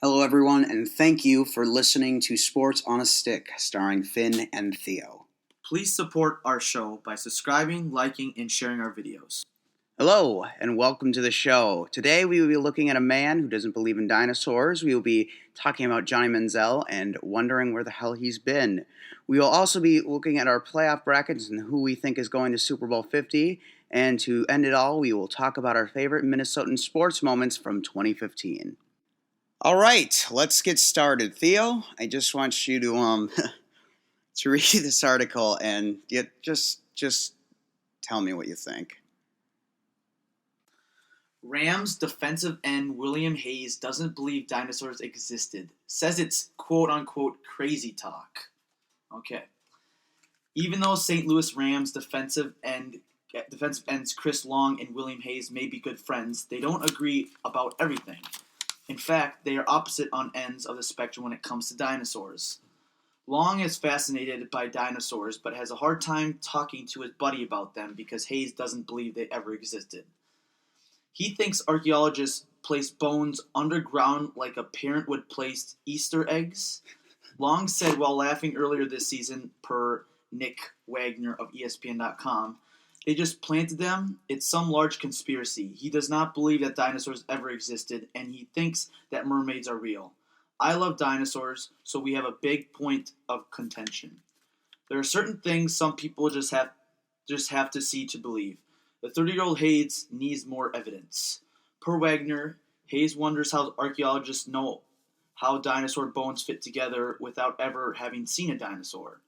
Hello, everyone, and thank you for listening to Sports on a Stick, starring Finn and Theo. Please support our show by subscribing, liking, and sharing our videos. Hello, and welcome to the show. Today, we will be looking at a man who doesn't believe in dinosaurs. We will be talking about Johnny Manziel and wondering where the hell he's been. We will also be looking at our playoff brackets and who we think is going to Super Bowl 50. And to end it all, we will talk about our favorite Minnesotan sports moments from 2015. All right, let's get started. Theo, I just want you to to read this article and just tell me what you think. Rams defensive end William Hayes doesn't believe dinosaurs existed. Says it's quote-unquote crazy talk. Okay. Even though St. Louis Rams defensive ends Chris Long and William Hayes may be good friends, they don't agree about everything. In fact, they are opposite on ends of the spectrum when it comes to dinosaurs. Long is fascinated by dinosaurs, but has a hard time talking to his buddy about them because Hayes doesn't believe they ever existed. He thinks archaeologists place bones underground like a parent would place Easter eggs. Long said while laughing earlier this season, per Nick Wagner of ESPN.com, they just planted them. It's some large conspiracy. He does not believe that dinosaurs ever existed, and he thinks that mermaids are real. I love dinosaurs, so we have a big point of contention. There are certain things some people just have to see to believe. The 30-year-old Hayes needs more evidence. Per Wagner, Hayes wonders how archaeologists know how dinosaur bones fit together without ever having seen a dinosaur.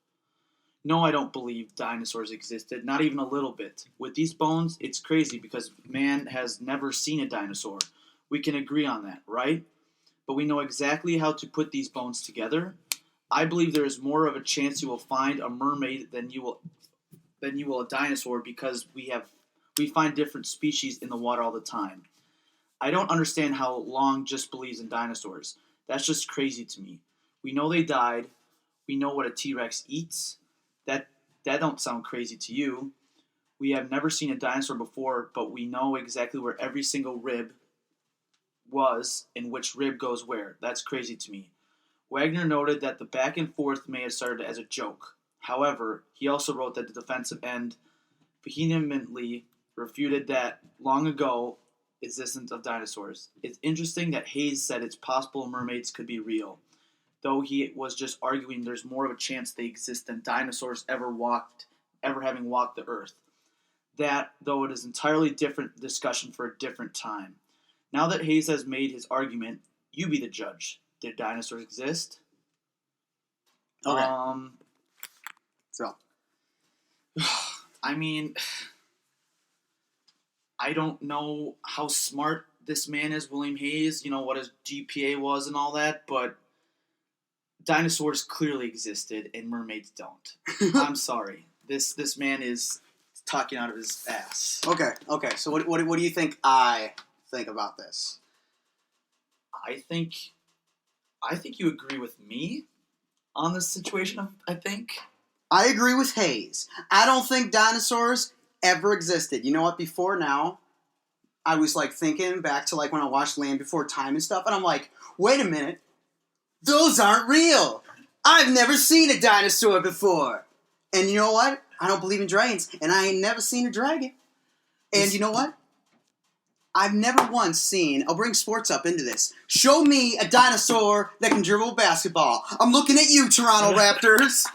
No, I don't believe dinosaurs existed, not even a little bit. With these bones, it's crazy because man has never seen a dinosaur. We can agree on that, right? But we know exactly how to put these bones together. I believe there is more of a chance you will find a mermaid than you will a dinosaur because we find different species in the water all the time. I don't understand how Long just believes in dinosaurs. That's just crazy to me. We know they died. We know what a T-Rex eats. That don't sound crazy to you. We have never seen a dinosaur before, but we know exactly where every single rib was and which rib goes where. That's crazy to me. Wagner noted that the back and forth may have started as a joke. However, he also wrote that the defensive end vehemently refuted that long ago existence of dinosaurs. It's interesting that Hayes said it's possible mermaids could be real, though he was just arguing there's more of a chance they exist than dinosaurs ever having walked the earth. That, though, it is entirely different discussion for a different time. Now that Hayes has made his argument, you be the judge. Did dinosaurs exist? Okay. So, I mean, I don't know how smart this man is, William Hayes, what his GPA was and all that, but dinosaurs clearly existed and mermaids don't. I'm sorry. This man is talking out of his ass. Okay. So what do you think I think about this? I think you agree with me on this situation, I think. I agree with Hayes. I don't think dinosaurs ever existed. You know what? Before now, I was thinking back to when I watched Land Before Time and stuff, and I'm like, wait a minute. Those aren't real. I've never seen a dinosaur before. And you know what? I don't believe in dragons, and I ain't never seen a dragon. And you know what? I've never once seen, I'll bring sports up into this. Show me a dinosaur that can dribble a basketball. I'm looking at you, Toronto Raptors.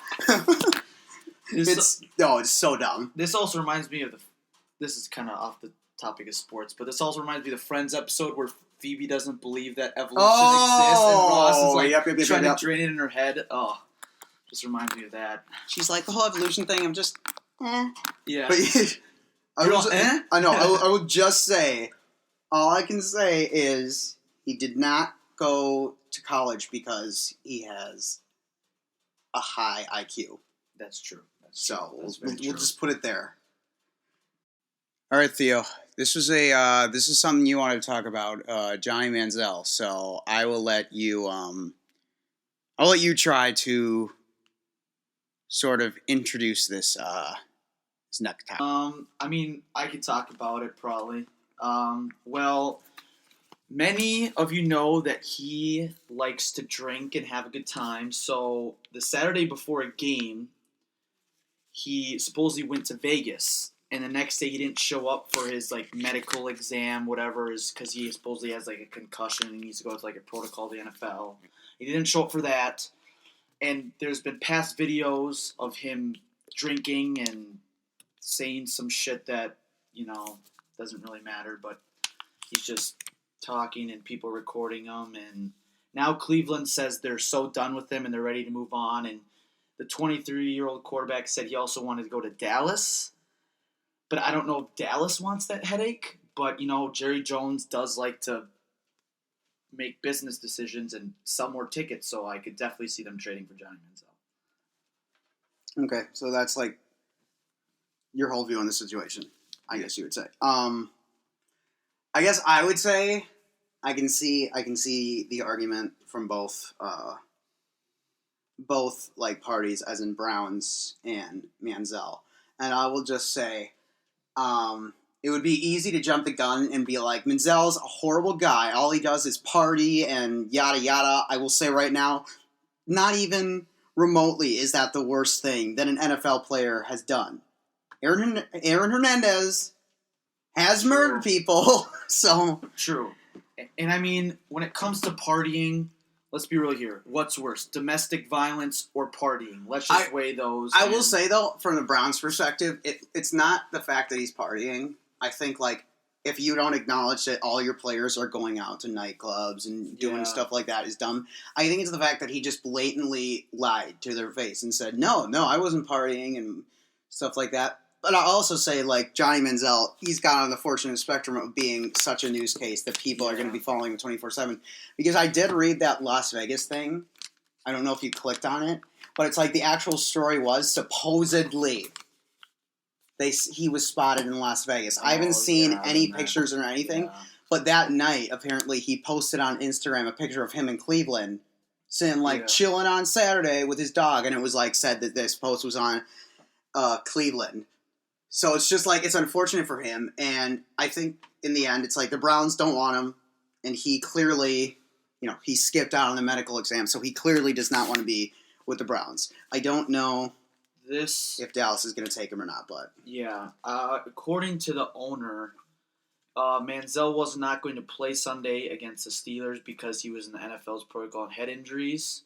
It's so dumb. This also reminds me of this is kind of off the topic of sports, but this also reminds me of the Friends episode where Phoebe doesn't believe that evolution exists, and Ross is trying to drain it in her head. Oh, just reminds me of that. She's like, the whole evolution thing, I'm just, Yeah. But I know. I will just say, all I can say is he did not go to college because he has a high IQ. That's true. We'll just put it there. All right, Theo. This is something you wanted to talk about, Johnny Manziel. So I will let you. I'll let you try to sort of introduce this next topic. I mean, I could talk about it probably. Well, Many of you know that he likes to drink and have a good time. So the Saturday before a game, he supposedly went to Vegas, and the next day he didn't show up for his like medical exam, whatever, is because he supposedly has like a concussion and he needs to go to like a protocol of the NFL. He didn't show up for that, and there's been past videos of him drinking and saying some shit that doesn't really matter, but he's just talking and people recording him, and now Cleveland says they're so done with him and they're ready to move on, and the 23-year-old quarterback said he also wanted to go to Dallas, but I don't know if Dallas wants that headache, but Jerry Jones does like to make business decisions and sell more tickets, so I could definitely see them trading for Johnny Manziel. Okay, so that's like your whole view on the situation, I guess you would say. I guess I would say I can see the argument from both like parties, as in Browns and Manziel, and I will just say, it would be easy to jump the gun and be like, Manziel's a horrible guy. All he does is party and yada yada. I will say right now, not even remotely is that the worst thing that an NFL player has done. Aaron Hernandez has murdered people, so... True. And I mean, when it comes to partying, let's be real here. What's worse, domestic violence or partying? Let's just weigh those. I will say, though, from the Browns' perspective, it's not the fact that he's partying. I think, like, if you don't acknowledge that all your players are going out to nightclubs and doing stuff like that is dumb, I think it's the fact that he just blatantly lied to their face and said, no, I wasn't partying and stuff like that. But I'll also say, like, Johnny Manziel, he's got on the fortunate spectrum of being such a news case that people are going to be following him 24/7. Because I did read that Las Vegas thing. I don't know if you clicked on it. But it's like the actual story was, supposedly, he was spotted in Las Vegas. I haven't seen any pictures or anything. Yeah. But that night, apparently, he posted on Instagram a picture of him in Cleveland, sitting, like, chilling on Saturday with his dog. And it was, like, said that this post was on Cleveland. So it's just like, it's unfortunate for him, and I think in the end, it's like the Browns don't want him, and he clearly, he skipped out on the medical exam, so he clearly does not want to be with the Browns. I don't know if Dallas is going to take him or not, but... Yeah, according to the owner, Manziel was not going to play Sunday against the Steelers because he was in the NFL's protocol and head injuries,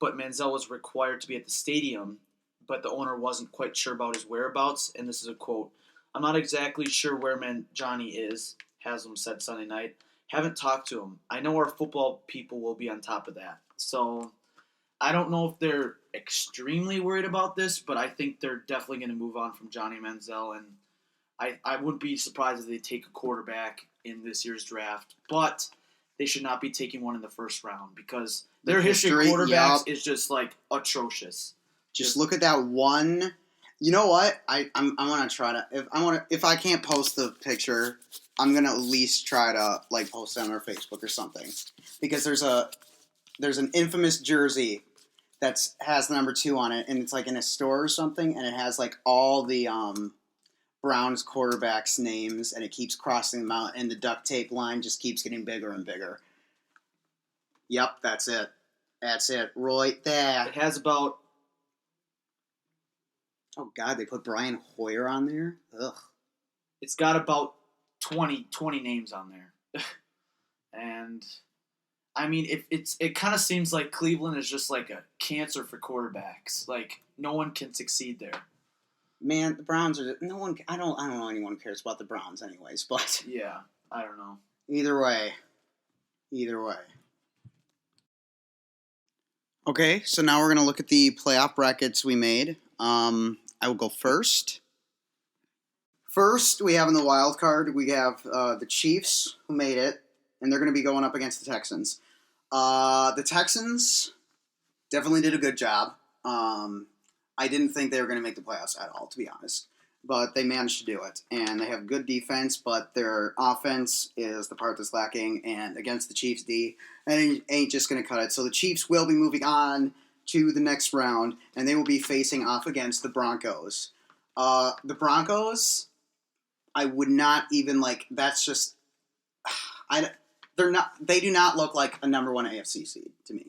but Manziel was required to be at the stadium, but the owner wasn't quite sure about his whereabouts, and this is a quote. I'm not exactly sure where Johnny is, Haslam said Sunday night. Haven't talked to him. I know our football people will be on top of that. So I don't know if they're extremely worried about this, but I think they're definitely going to move on from Johnny Manziel, and I wouldn't be surprised if they take a quarterback in this year's draft, but they should not be taking one in the first round because their history of quarterbacks is just, like, atrocious. Just look at that one. You know what? I want to try to. If I can't post the picture, I'm gonna at least try to like post it on our Facebook or something, because there's an infamous jersey that has the number 2 on it, and it's like in a store or something, and it has like all the Browns quarterbacks' names, and it keeps crossing them out, and the duct tape line just keeps getting bigger and bigger. Yep, that's it. That's it, right there. It has about... Oh, God, they put Brian Hoyer on there? Ugh. It's got about 20 names on there. And, I mean, it kind of seems like Cleveland is just like a cancer for quarterbacks. Like, no one can succeed there. Man, the Browns are... No one... I don't know anyone who cares about the Browns anyways, but... Yeah, I don't know. Either way. Okay, so now we're going to look at the playoff brackets we made. I will go first. First, we have in the wild card, we have the Chiefs, who made it, and they're going to be going up against the Texans. The Texans definitely did a good job. I didn't think they were going to make the playoffs at all, to be honest. But they managed to do it. And they have good defense, but their offense is the part that's lacking. And against the Chiefs' D, and it ain't just going to cut it. So the Chiefs will be moving on to the next round, and they will be facing off against the Broncos. The Broncos, I would not even, like, that's just... they're not. They do not look like a number one AFC seed to me.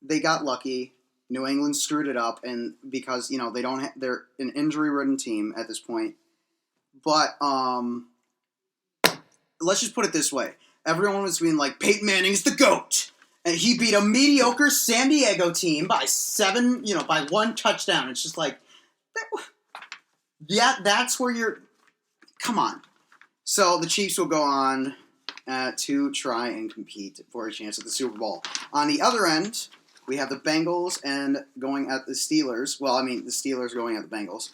They got lucky. New England screwed it up, and because they don't, they're an injury-ridden team at this point. But let's just put it this way: everyone was being like, Peyton Manning's the GOAT, and he beat a mediocre San Diego team by by 1 touchdown. It's just like, yeah, that's where you're. Come on. So the Chiefs will go on to try and compete for a chance at the Super Bowl. On the other end, we have the Bengals and going at the Steelers. Well, I mean, the Steelers going at the Bengals.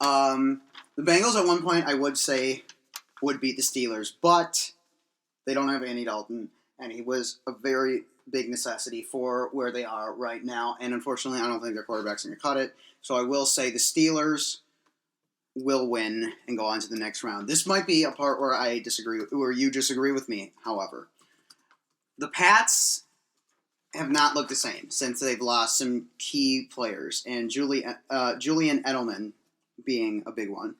The Bengals at one point, I would say, would beat the Steelers, but they don't have Andy Dalton, and he was a very big necessity for where they are right now. And unfortunately, I don't think their quarterback's going to cut it. So I will say the Steelers will win and go on to the next round. This might be a part where I disagree, where you disagree with me, however. The Pats have not looked the same since they've lost some key players, and Julian Edelman being a big one.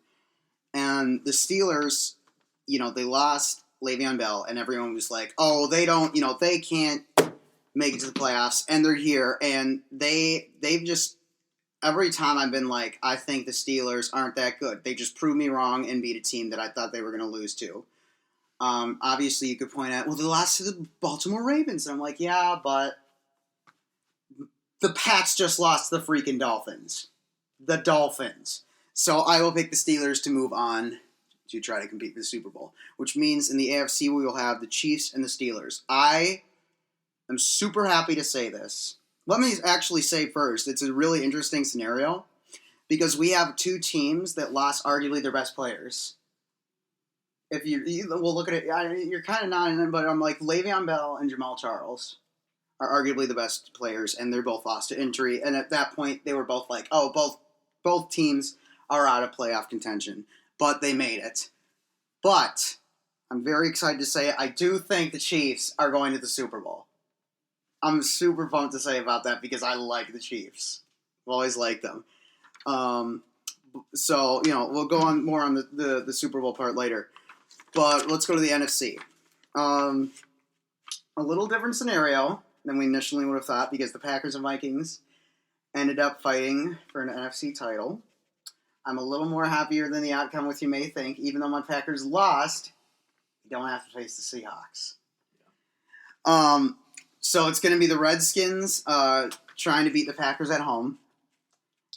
And the Steelers, they lost Le'Veon Bell, and everyone was like, oh, they can't make it to the playoffs, and they're here, and they've just, every time I've been like, I think the Steelers aren't that good. They just proved me wrong and beat a team that I thought they were going to lose to. Obviously, you could point out, well, they lost to the Baltimore Ravens. And I'm like, yeah, but the Pats just lost to the freaking Dolphins. The Dolphins. So I will pick the Steelers to move on to try to compete for the Super Bowl, which means in the AFC we will have the Chiefs and the Steelers. I am super happy to say this. Let me actually say first, it's a really interesting scenario because we have 2 teams that lost arguably their best players. If we'll look at it, you're kind of nodding in, but I'm like, Le'Veon Bell and Jamal Charles are arguably the best players, and they're both lost to injury. And at that point, they were both like, oh, both teams are out of playoff contention, but they made it. But I'm very excited to say I do think the Chiefs are going to the Super Bowl. I'm super pumped to say about that because I like the Chiefs. I've always liked them. So, we'll go on more on the Super Bowl part later. But let's go to the NFC. A little different scenario than we initially would have thought because the Packers and Vikings ended up fighting for an NFC title. I'm a little more happier than the outcome, which you may think. Even though my Packers lost, you don't have to face the Seahawks. So it's going to be the Redskins trying to beat the Packers at home.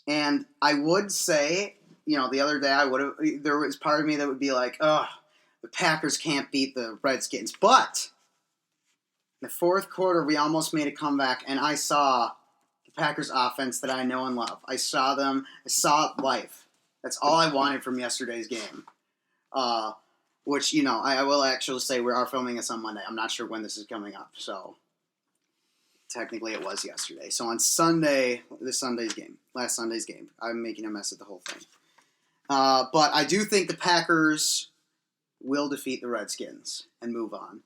And I would say, the other day there was part of me that would be like, the Packers can't beat the Redskins. But in the fourth quarter, we almost made a comeback, and I saw the Packers offense that I know and love. I saw them. I saw life. That's all I wanted from yesterday's game. Which, I will actually say we are filming this on Monday. I'm not sure when this is coming up, so technically it was yesterday. So on Sunday, last Sunday's game, I'm making a mess of the whole thing. But I do think the Packers will defeat the Redskins and move on.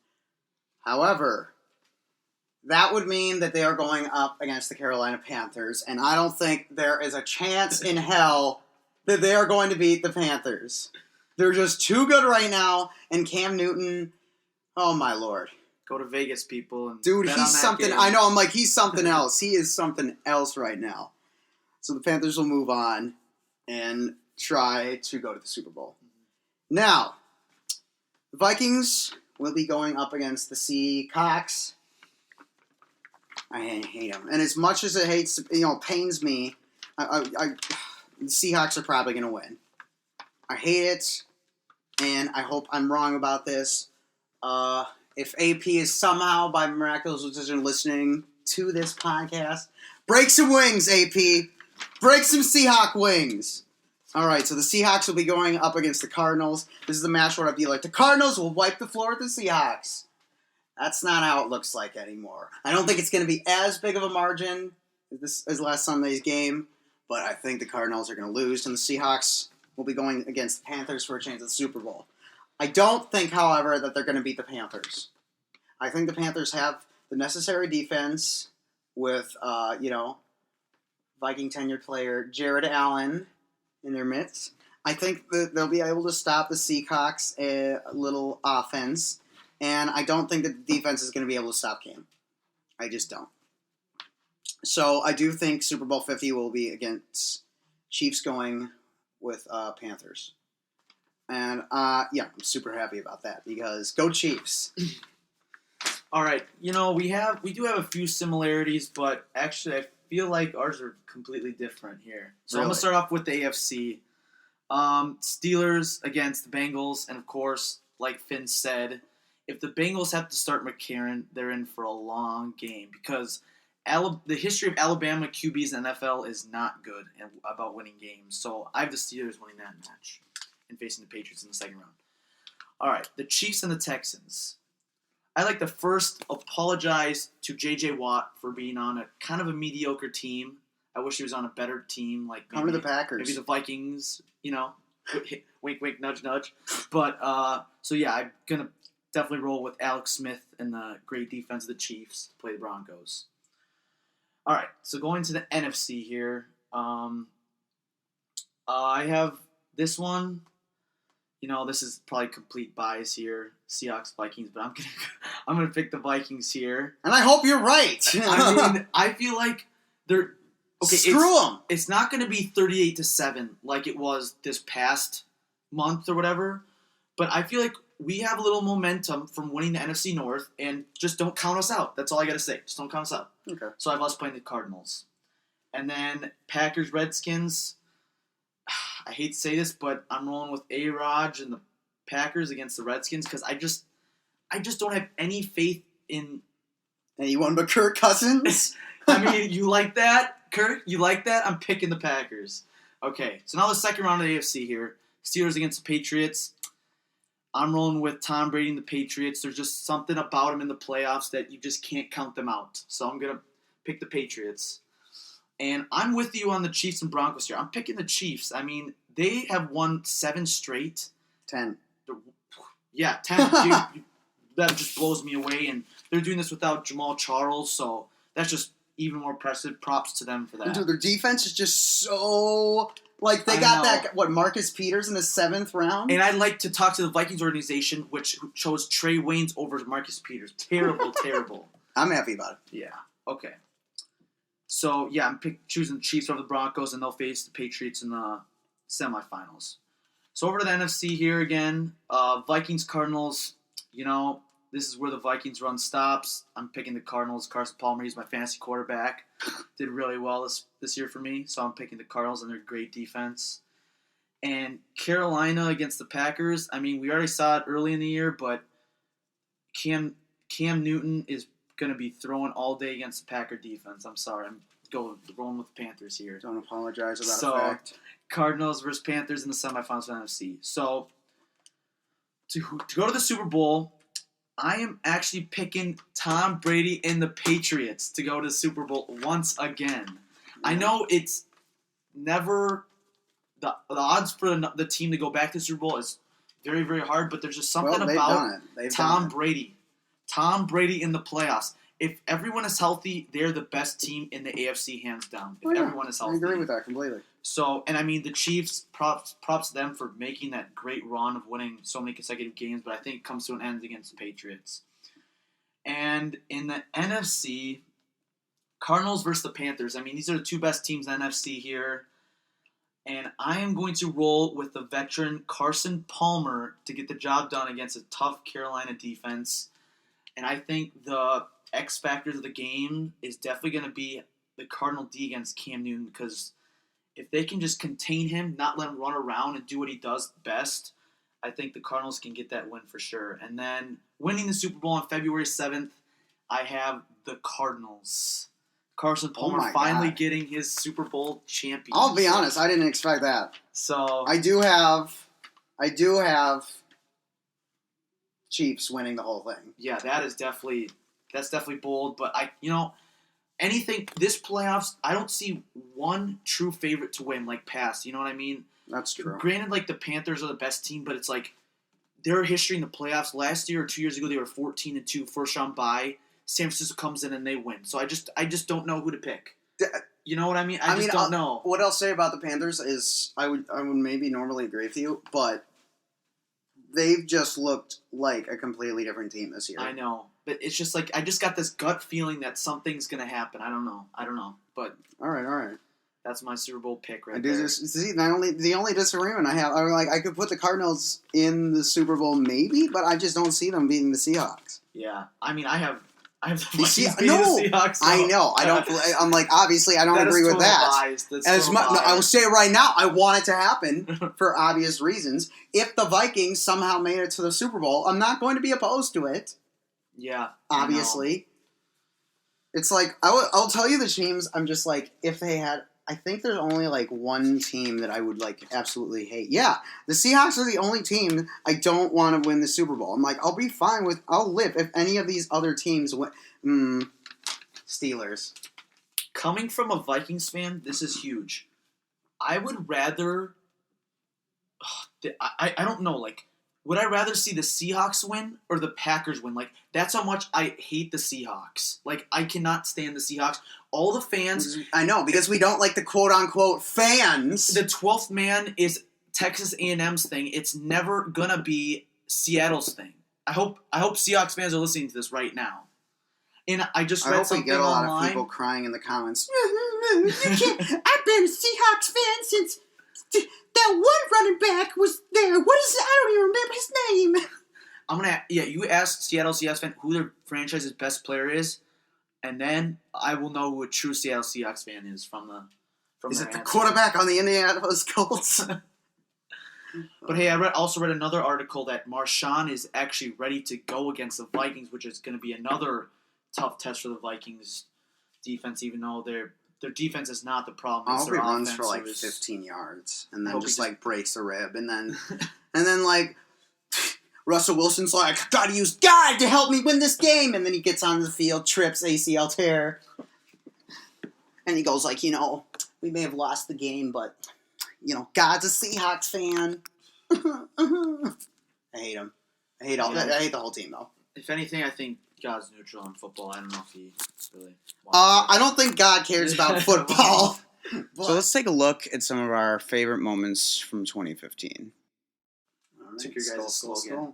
However, that would mean that they are going up against the Carolina Panthers, and I don't think there is a chance in hell that they are going to beat the Panthers. They're just too good right now, and Cam Newton, oh my lord. Go to Vegas, people. And dude, he's something. Game. I know, I'm like, he's something else. He is something else right now. So the Panthers will move on and try to go to the Super Bowl. Now, the Vikings will be going up against the Seahawks. I hate them. And as much as it pains me, the Seahawks are probably going to win. I hate it, and I hope I'm wrong about this. If AP is somehow, by miraculous decision, listening to this podcast, break some wings, AP. Break some Seahawk wings. All right, so the Seahawks will be going up against the Cardinals. This is the match where I'd be like, the Cardinals will wipe the floor with the Seahawks. That's not how it looks like anymore. I don't think it's going to be as big of a margin as last Sunday's game, but I think the Cardinals are going to lose, and the Seahawks will be going against the Panthers for a chance at the Super Bowl. I don't think, however, that they're going to beat the Panthers. I think the Panthers have the necessary defense with, Viking tenured player Jared Allen in their midst. I think that they'll be able to stop the Seahawks' little offense And I don't think that the defense is going to be able to stop Cam. I just don't. So I do think Super Bowl 50 will be against Chiefs going with Panthers. And, yeah, I'm super happy about that because go Chiefs. All right. We do have a few similarities, but actually I feel like ours are completely different here. So I'm going to start off with the AFC. Steelers against the Bengals, and of course, like Finn said, if the Bengals have to start McCarron, they're in for a long game because the history of Alabama QBs in the NFL is not good about winning games. So I have the Steelers winning that match and facing the Patriots in the second round. All right, the Chiefs and the Texans. I'd like to first apologize to J.J. Watt for being on a kind of a mediocre team. I wish he was on a better team, like maybe the Packers, maybe the Vikings. Wink, wink, nudge, nudge. But so yeah, I'm gonna definitely roll with Alex Smith and the great defense of the Chiefs to play the Broncos. All right, so going to the NFC here, I have this one. This is probably complete bias here, Seahawks, Vikings, but I'm gonna pick the Vikings here. And I hope you're right. I feel like they're okay. Screw them. It's not gonna be 38-7 like it was this past month or whatever, but I feel like we have a little momentum from winning the NFC North, and just don't count us out. That's all I gotta say. Just don't count us out. Okay. So I have us playing the Cardinals, and then Packers, Redskins. I hate to say this, but I'm rolling with A-Rod and the Packers against the Redskins because I just don't have any faith in anyone but Kirk Cousins. I mean, you like that, Kirk? You like that? I'm picking the Packers. Okay, so now the second round of the AFC here. Steelers against the Patriots. I'm rolling with Tom Brady and the Patriots. There's just something about them in the playoffs that you just can't count them out. So I'm going to pick the Patriots. And I'm with you on the Chiefs and Broncos here. I'm picking the Chiefs. I mean, they have won 7 straight. 10. Yeah, 10. Dude, that just blows me away. And they're doing this without Jamal Charles, so that's just even more impressive. Props to them for that. Dude, their defense is just so... Like, they got that, Marcus Peters in the 7th round? And I'd like to talk to the Vikings organization, which chose Trey Waynes over Marcus Peters. Terrible, terrible. I'm happy about it. Yeah, okay. So, yeah, I'm choosing the Chiefs over the Broncos, and they'll face the Patriots in the semifinals. So, over to the NFC here again. Vikings, Cardinals. This is where the Vikings run stops. I'm picking the Cardinals. Carson Palmer, he's my fantasy quarterback. Did really well this year for me, so I'm picking the Cardinals and their great defense. And Carolina against the Packers. I mean, we already saw it early in the year, but Cam Newton is going to be throwing all day against the Packer defense. I'm sorry. I'm rolling with the Panthers here. Don't apologize about a fact. Cardinals versus Panthers in the semifinals of the NFC. So, to go to the Super Bowl, I am actually picking Tom Brady and the Patriots to go to the Super Bowl once again. Yeah. I know it's never the odds for the team to go back to the Super Bowl is very, very hard, but there's just something about Tom Brady. Tom Brady in the playoffs. If everyone is healthy, they're the best team in the AFC, hands down. If everyone is healthy. I agree with that completely. So, and I mean, the Chiefs, props to them for making that great run of winning so many consecutive games, but I think it comes to an end against the Patriots. And in the NFC, Cardinals versus the Panthers. I mean, these are the two best teams in the NFC here. And I am going to roll with the veteran Carson Palmer to get the job done against a tough Carolina defense. And I think the X factors of the game is definitely going to be the Cardinal D against Cam Newton, because if they can just contain him, not let him run around and do what he does best, I think the Cardinals can get that win for sure. And then winning the Super Bowl on February 7th, I have the Cardinals. Carson Palmer finally getting his Super Bowl championship. I'll be honest, I didn't expect that. So I do have Chiefs winning the whole thing. Yeah, that's definitely bold, but anything this playoffs, I don't see one true favorite to win like past. You know what I mean? That's true. Granted, like the Panthers are the best team, but it's like their history in the playoffs. Last year or 2 years ago, they were 14-2, first round bye. San Francisco comes in and they win. So I just don't know who to pick. You know what I mean? I just don't know. What I'll say about the Panthers is I would maybe normally agree with you, but they've just looked like a completely different team this year. I know. But it's just like, I just got this gut feeling that something's going to happen. I don't know. But All right. that's my Super Bowl pick right there. See, the only disagreement I have, I could put the Cardinals in the Super Bowl maybe, but I just don't see them beating the Seahawks. Yeah. I mean, I have the Seahawks. Seahawks. So. I know. I don't. I'm like, obviously, I don't agree with that. I will say right now, I want it to happen for obvious reasons. If the Vikings somehow made it to the Super Bowl, I'm not going to be opposed to it. Yeah. Obviously. It's like, I'll tell you the teams, I'm just like, if they had, I think there's only like one team that I would like absolutely hate. Yeah, the Seahawks are the only team I don't want to win the Super Bowl. I'm like, I'll live if any of these other teams win. Steelers. Coming from a Vikings fan, this is huge. I would rather, I don't know, like, would I rather see the Seahawks win or the Packers win? Like, that's how much I hate the Seahawks. Like, I cannot stand the Seahawks. All the fans... I know, because we don't like the quote-unquote fans. The 12th man is Texas A&M's thing. It's never gonna be Seattle's thing. I hope Seahawks fans are listening to this right now. And I just read something online. I hope we get a lot of people crying in the comments. I've been a Seahawks fan since... That one running back was there. What is it? I don't even remember his name. You ask Seattle Seahawks fan who their franchise's best player is, and then I will know who a true Seattle Seahawks fan is from Is it the quarterback on the Indianapolis Colts? But hey, I also read another article that Marshawn is actually ready to go against the Vikings, which is going to be another tough test for the Vikings defense, even though their defense is not the problem. I hope he runs for like 15 yards and then just breaks a rib and then like Russell Wilson's like, gotta use God to help me win this game, and then he gets on the field, trips, ACL tear, and he goes like, we may have lost the game, but God's a Seahawks fan. I hate him. I hate the whole team though. If anything, I think God's neutral in football. I don't know if he really I don't think God cares about football. So let's take a look at some of our favorite moments from 2015. All right, took your guys' slogan.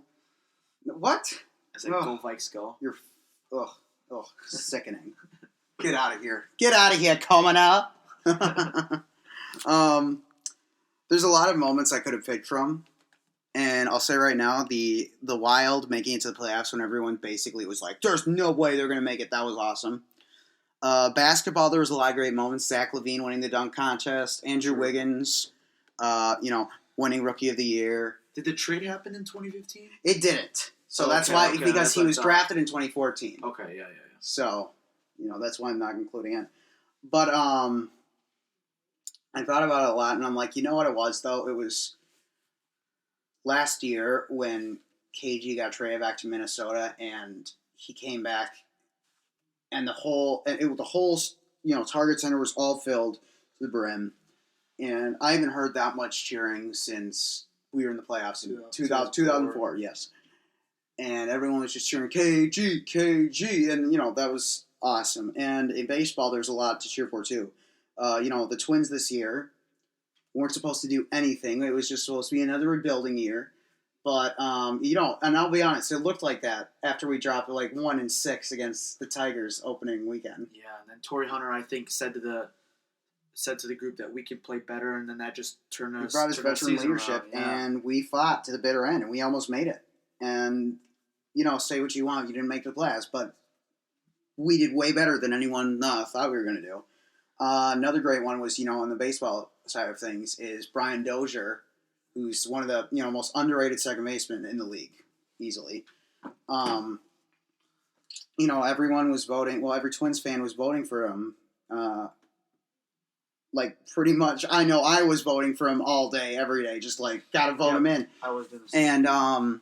What? I said, go Vikes, go. You're, sickening. Get out of here. Get out of here, coming up. There's a lot of moments I could have picked from. And I'll say right now, the Wild making it to the playoffs when everyone basically was like, there's no way they're going to make it. That was awesome. Basketball, there was a lot of great moments. Zach LaVine winning the dunk contest. Andrew Wiggins, winning Rookie of the Year. Did the trade happen in 2015? It didn't. So that's why, because he was drafted in 2014. Okay, yeah. So, that's why I'm not including it. But I thought about it a lot, and I'm like, you know what it was, though? It was last year when KG got traded back to Minnesota, and he came back, and the whole Target Center was all filled to the brim, and I haven't heard that much cheering since we were in the playoffs in 2004. Yes, and everyone was just cheering KG, and that was awesome. And in baseball, there's a lot to cheer for too. The Twins this year weren't supposed to do anything. It was just supposed to be another rebuilding year. But, and I'll be honest, it looked like that after we dropped 1-6 against the Tigers opening weekend. Yeah, and then Torrey Hunter, I think, said to the group that we could play better, and then that just turned us. He brought his veteran leadership, and we fought to the bitter end, and we almost made it. And, say what you want, you didn't make the playoffs, but we did way better than anyone thought we were going to do. Another great one was, on the baseball side of things, is Brian Dozier, who's one of the most underrated second basemen in the league, easily. Everyone was voting. Well, every Twins fan was voting for him. Pretty much, I know I was voting for him all day, every day. Just gotta vote him in. I was doing the same. And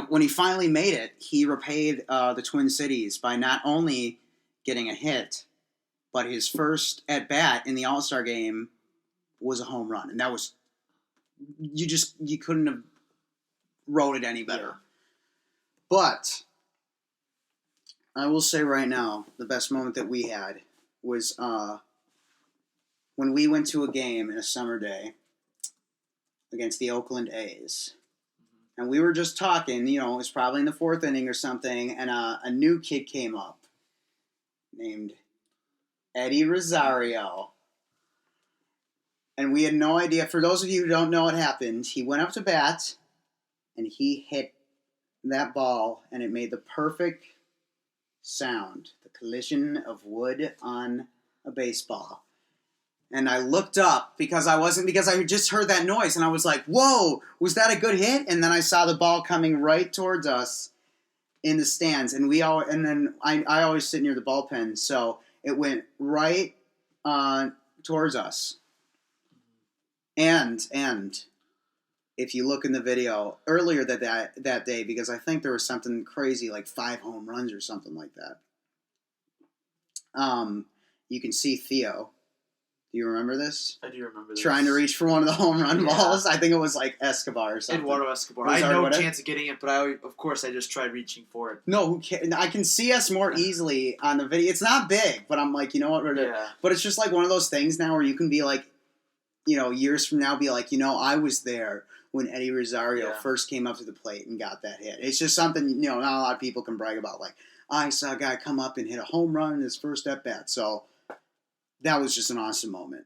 when he finally made it, he repaid the Twin Cities by not only getting a hit, but his first at bat in the All-Star game was a home run, and that was. You couldn't have wrote it any better. Yeah. But I will say right now, the best moment that we had was when we went to a game in a summer day against the Oakland A's. and we were just talking. It was probably in the fourth inning or something, and a new kid came up named Eddie Rosario. And we had no idea. For those of you who don't know what happened, he went up to bat, and he hit that ball, and it made the perfect sound. The collision of wood on a baseball. And I looked up because I just heard that noise, and I was like, whoa, was that a good hit? And then I saw the ball coming right towards us in the stands. And then I always sit near the bullpen, so it went right towards us. And if you look in the video earlier that day, because I think there was something crazy like 5 home runs or something like that. You can see Theo. Do you remember this? I do remember this. Trying to reach for one of the home run balls. I think it was like Escobar or something. Eduardo Escobar. I had no chance of getting it, but of course I just tried reaching for it. No, who cares? I can see us more easily on the video. It's not big, but I'm like, you know what? But it's just like one of those things now where you can be like, years from now, be like, I was there when Eddie Rosario first came up to the plate and got that hit. It's just something, not a lot of people can brag about. Like, I saw a guy come up and hit a home run in his first at-bat. So that was just an awesome moment.